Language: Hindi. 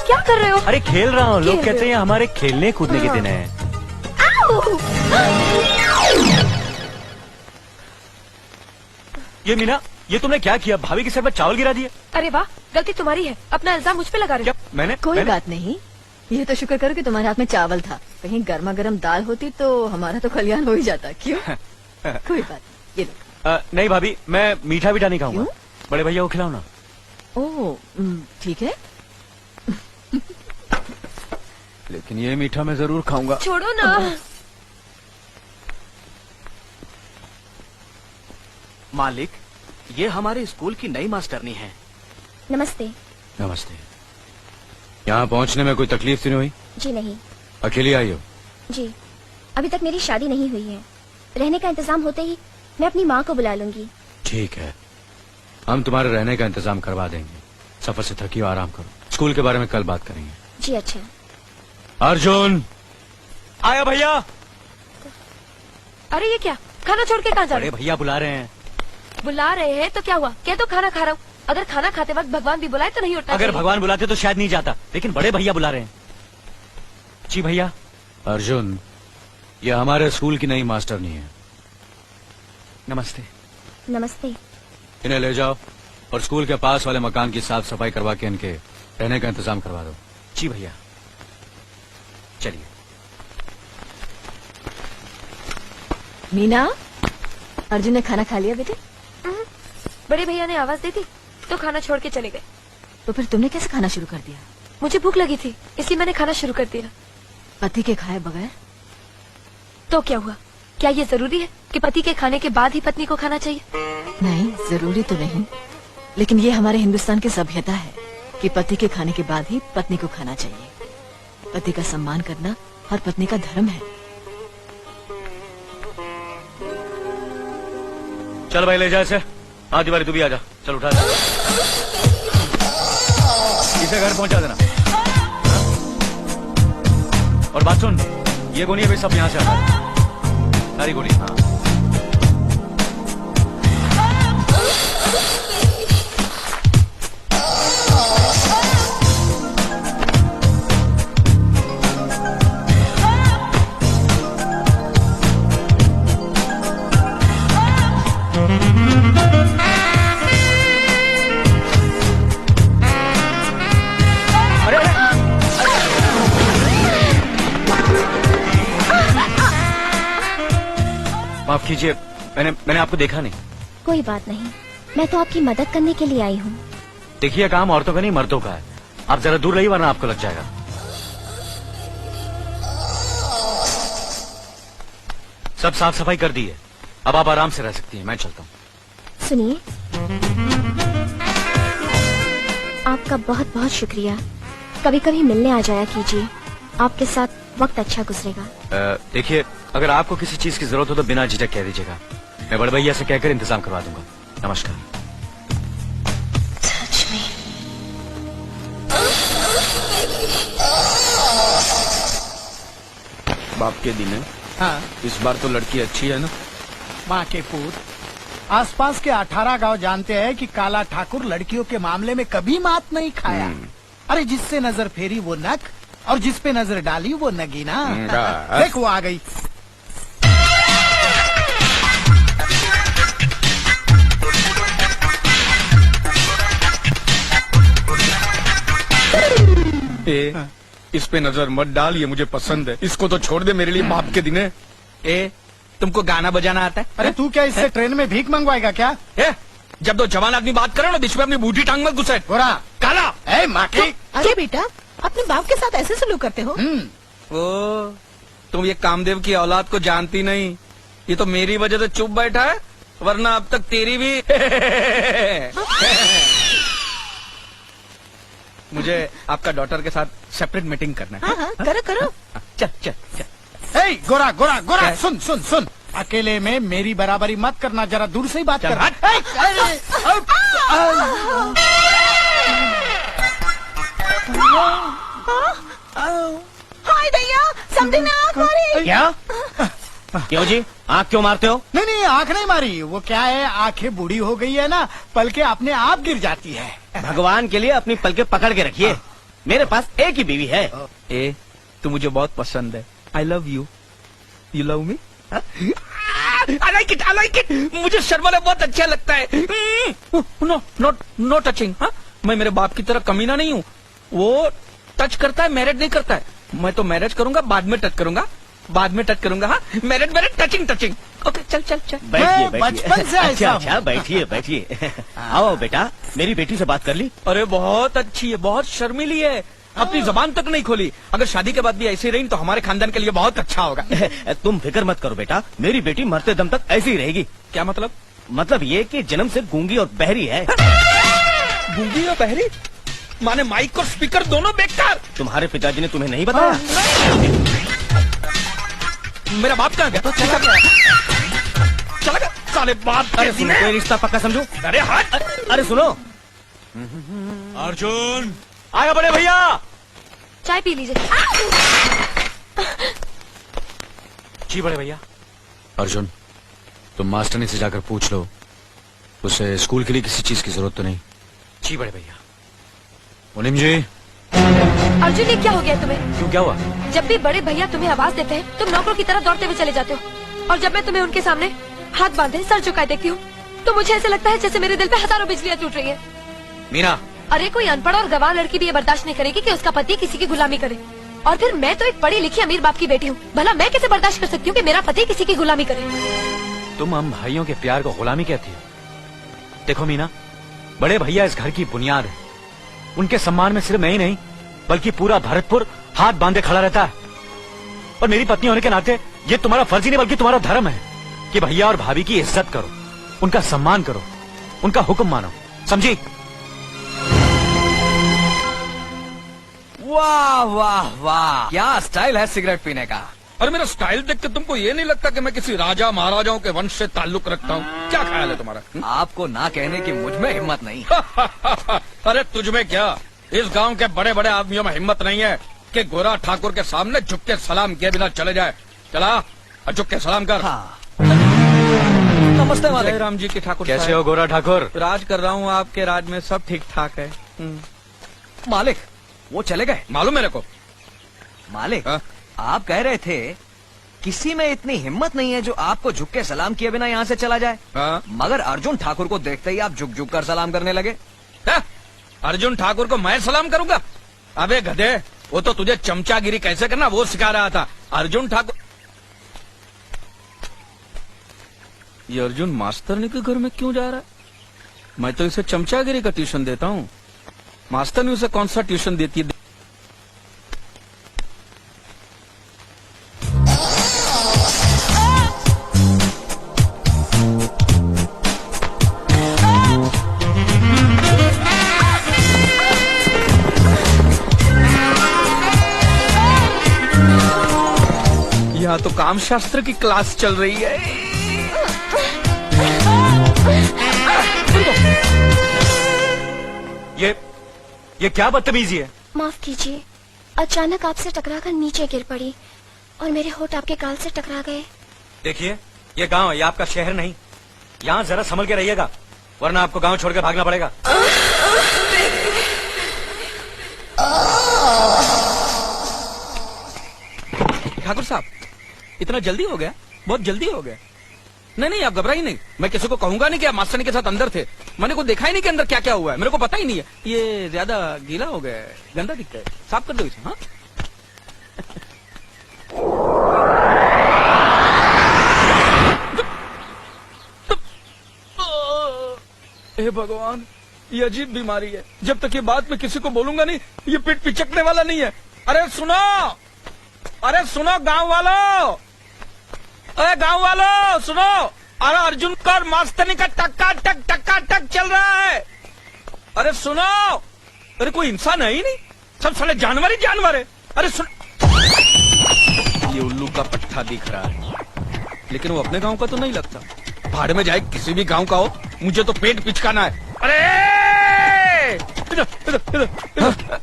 क्या कर रहे हो? अरे खेल रहा हूँ। लोग कहते हैं हमारे खेलने कूदने के दिन हैं। ये मीना, ये तुमने क्या किया? भाभी के सर पर चावल गिरा दिए। अरे वाह, गलती तुम्हारी है। अपना इल्जाम मुझ पे लगा रहे हो। क्या मैंने? कोई बात नहीं, ये तो शुक्र करो कि तुम्हारे हाथ में चावल था। कहीं गर्मा गर्म दाल होती तो हमारा तो कल्याण हो ही जाता। क्यों? कोई बात नहीं, ये लो। नहीं भाभी, मैं मीठा बीठा नहीं खाऊंगा। क्यों? बड़े भैया को खिलाओ ना। ओह ठीक है। लेकिन ये मीठा मैं जरूर खाऊंगा। छोड़ो ना। मालिक, ये हमारे स्कूल की नई मास्टरनी है। नमस्ते। नमस्ते। यहाँ पहुँचने में कोई तकलीफ तो नहीं हुई? जी नहीं। अकेली आई हो? जी, अभी तक मेरी शादी नहीं हुई है। रहने का इंतजाम होते ही मैं अपनी माँ को बुला लूंगी। ठीक है, हम तुम्हारे रहने का इंतजाम करवा देंगे। सफर से थकी हो, आराम करो। स्कूल के बारे में कल बात करेंगे। जी अच्छा। अर्जुन आया भैया। अरे ये क्या? खाना छोड़ के कहाँ जा रहे बड़े भैया बुला रहे हैं। हो? बुला रहे हैं तो क्या हुआ? क्या तो खाना खा रहा हूँ। अगर खाना खाते वक्त भगवान भी बुलाए तो नहीं उठना अगर चाहिए। भगवान बुलाते तो शायद नहीं जाता, लेकिन बड़े भैया बुला रहे हैं। जी भैया। अर्जुन, ये हमारे स्कूल की नई मास्टरनी है। नमस्ते। नमस्ते। इन्हें ले जाओ और स्कूल के पास वाले मकान की साफ सफाई करवा के इनके रहने का इंतजाम करवा दो। जी भैया। चलिए। मीना, अर्जुन ने खाना खा लिया बेटे? बड़े भैया ने आवाज दी थी तो खाना छोड़ के चले गए। तो फिर तुमने कैसे खाना शुरू कर दिया? मुझे भूख लगी थी, इसलिए मैंने खाना शुरू कर दिया। पति के खाए बगैर? तो क्या हुआ? क्या ये जरूरी है कि पति के खाने के बाद ही पत्नी को खाना चाहिए? नहीं, जरूरी तो नहीं, लेकिन ये हमारे हिंदुस्तान की सभ्यता है कि पति के खाने के बाद ही पत्नी को खाना चाहिए। पति का सम्मान करना हर पत्नी का धर्म है। चल भाई, ले जा इसे। हाँ तिवारी, तू भी आजा। चल उठा जा। इसे घर पहुंचा देना। और बात सुन, ये गोनी अभी सब यहाँ से हटा दे। सारी गोनी। हाँ। माफ कीजिए, मैंने आपको देखा नहीं। कोई बात नहीं, मैं तो आपकी मदद करने के लिए आई हूँ। देखिए, काम औरतों का नहीं मर्दों का है। आप जरा दूर रहिए वरना आपको लग जाएगा। सब साफ सफाई कर दी है, अब आप आराम से रह सकती हैं। मैं चलता हूँ। सुनिए, आपका बहुत बहुत शुक्रिया। कभी कभी मिलने आ जाया कीजिए, आपके साथ वक्त अच्छा गुजरेगा। देखिए, अगर आपको किसी चीज की जरूरत हो तो बिना झिझक कह दीजिएगा। मैं बड़े भैया से कहकर इंतजाम करवा दूंगा। नमस्कार। सच में? बाप के दिन है। हाँ, इस बार तो लड़की अच्छी है ना? माँ के पूत, आसपास के 18 गांव जानते हैं कि काला ठाकुर लड़कियों के मामले में कभी मात नहीं खाया। अरे जिससे नजर फेरी वो नक, और जिस पे नजर डाली वो नगीना। देख वो आ गई। इस पे नजर मत डाल, ये मुझे पसंद है। इसको तो छोड़ दे, मेरे लिए बाप के दिन है। तुमको गाना बजाना आता है? अरे तू क्या इससे ट्रेन में भीख मंगवाएगा क्या? जब तो जवान आदमी बात करे ना, बीच में अपनी बूढ़ी टांग मत घुसे। गोरा, काला, माँ की। अरे बेटा, अपने बाप के साथ ऐसे सलूक करते हो? ओ, तुम ये कामदेव की औलाद को जानती नहीं। ये तो मेरी वजह से चुप बैठा है, वरना अब तक तेरी भी। मुझे आपका डॉटर के साथ सेपरेट मीटिंग करना है। हाँ, करो करो। चल चल चल। गोरा गोरा गोरा, सुन सुन सुन, अकेले में मेरी बराबरी मत करना, जरा दूर से ही बात कर। हाय दैया, समझे ना आँख मारी। क्या? क्यों जी, आँख क्यों मारते हो? नहीं नहीं, आँख नहीं मारी। वो क्या है, आँखें बूढ़ी हो गई है ना, पलके अपने आप गिर जाती है। भगवान के लिए अपनी पलके पकड़ के रखिए। मेरे पास एक ही बीवी है। ए तू मुझे बहुत पसंद है। I love you. You love me? I like it, I like it. मुझे शर्माना बहुत अच्छा लगता है। No not no touching. मैं मेरे बाप की तरह कमीना नहीं हूँ। वो टच करता है, मैरिज नहीं करता है। मैं तो मैरिज करूंगा, बाद में टच करूंगा, बाद में टच करूंगा। हाँ, marriage marriage touching touching. Okay चल चल चल। बैठिए मैं बचपन से ऐसा अच्छा हूँ। अच्छा, बैठिए बैठिए। आओ बेटा, मेरी बेटी से बात कर ली? अरे बहुत अच्छी है, बहुत शर्मीली है, अपनी जबान तक नहीं खोली। अगर शादी के बाद भी ऐसी रही तो हमारे खानदान के लिए बहुत अच्छा होगा। तुम फिक्र मत करो बेटा, मेरी बेटी मरते दम तक ऐसी ही रहेगी। क्या मतलब? मतलब ये कि जन्म से गूंगी और बहरी है। गूंगी और बहरी? माने माइक और स्पीकर दोनों बेकार। तुम्हारे पिताजी ने तुम्हें नहीं बताया? मेरा बाप कहाँ गया? चला गया साले बाप। अरे सुनो, कोई रिश्ता पक्का समझो। अरे हट। अरे सुनो, अर्जुन, आया बड़े भैया। चाय पी लीजिए। जी बड़े भैया। अर्जुन, तुम मास्टरनी से जाकर पूछ लो, उसे स्कूल के लिए किसी चीज की जरूरत तो नहीं। जी बड़े भैया। मुनीम जी। अर्जुन, ये क्या हो गया तुम्हें? क्यों, क्या हुआ? जब भी बड़े भैया तुम्हें आवाज देते हैं तुम नौकरों की तरह दौड़ते हुए चले जाते हो, और जब मैं तुम्हें उनके सामने हाथ बांधे सर झुकाए देखती हूँ तो मुझे ऐसे लगता है जैसे मेरे दिल पे हजारों बिजलियाँ टूट रही है। मीना, अरे कोई अनपढ़ और गवार लड़की भी ये बर्दाश्त नहीं करेगी कि उसका पति किसी की गुलामी करे। और फिर मैं तो एक पढ़ी लिखी अमीर बाप की बेटी हूँ, भला मैं कैसे बर्दाश्त कर सकती हूँ कि मेरा पति किसी की गुलामी करे? तुम हम भाइयों के प्यार को गुलामी कहती हो? देखो मीना, बड़े भैया इस घर की बुनियाद है। उनके सम्मान में सिर्फ मैं ही नहीं बल्कि पूरा भरतपुर हाथ बांधे खड़ा रहता है। और मेरी पत्नी होने के नाते ये तुम्हारा फर्ज ही नहीं बल्कि तुम्हारा धर्म है कि भैया और भाभी की इज्जत करो, उनका सम्मान करो, उनका हुक्म मानो, समझी? वाह वाह वाह, क्या स्टाइल है सिगरेट पीने का। और मेरा स्टाइल देख के तुमको ये नहीं लगता कि मैं किसी राजा महाराजाओं के वंश से ताल्लुक रखता हूँ? क्या ख्याल है तुम्हारा? आपको ना कहने की मुझ में हिम्मत नहीं। अरे तुझ में क्या, इस गांव के बड़े बड़े आदमियों में हिम्मत नहीं है कि गोरा ठाकुर के सामने झुक के सलाम किए बिना चले जाए। चला और झुक के सलाम कर। हाँ। नमस्ते मालिक। जय राम जी की ठाकुर कैसे साहब। हो गोरा ठाकुर? राज कर रहा हूँ, आपके राज में सब ठीक ठाक है। मालिक, वो चले गए। मालूम मेरे को। मालिक, हाँ? आप कह रहे थे किसी में इतनी हिम्मत नहीं है जो आपको झुक के सलाम किए बिना यहाँ से चला जाए। हाँ? मगर अर्जुन ठाकुर को देखते ही आप झुक झुक कर सलाम करने लगे। है? अर्जुन ठाकुर को मैं सलाम करूंगा? अबे गधे, वो तो तुझे चमचागिरी कैसे करना वो सिखा रहा था। अर्जुन ठाकुर, ये अर्जुन मास्टरनी के घर में क्यों जा रहा है? मैं तो इसे चमचागिरी का ट्यूशन देता हूँ, मास्टरनी उसे कौन सा ट्यूशन देती है? यहाँ तो काम शास्त्र की क्लास चल रही है। ये क्या बदतमीजी है? माफ कीजिए, अचानक आपसे टकराकर नीचे गिर पड़ी और मेरे होठ आपके गाल से टकरा गए। देखिए, ये गांव है, ये आपका शहर नहीं। यहाँ जरा संभल के रहिएगा वरना आपको गांव छोड़कर भागना पड़ेगा। ठाकुर साहब, इतना जल्दी हो गया? बहुत जल्दी हो गया। नहीं नहीं, आप घबराइए नहीं, मैं किसी को कहूंगा नहीं कि आप मास्टरनी के साथ अंदर थे। मैंने को देखा ही नहीं कि अंदर क्या क्या हुआ है, मेरे को पता ही नहीं है। ये ज्यादा गीला हो गया है, गंदा दिखता है, साफ कर दो इसे। हाँ हे भगवान, ये अजीब बीमारी है। जब तक ये बात मैं किसी को बोलूंगा नहीं, ये पीठ पिचकने वाला नहीं है। अरे सुनो, अरे सुनो गांव वालों, अरे गांव वालों सुनो। अरे अर्जुन का मास्टरनी का टक्का टक चल रहा है। अरे सुनो, अरे कोई इंसान है ही नहीं, सब साले जानवर ही जानवर है। अरे सुन, ये उल्लू का पट्टा दिख रहा है लेकिन वो अपने गांव का तो नहीं लगता। भाड़ में जाए किसी भी गांव का हो, मुझे तो पेट पिचकाना है। अरे इधर इधर इधर इधर।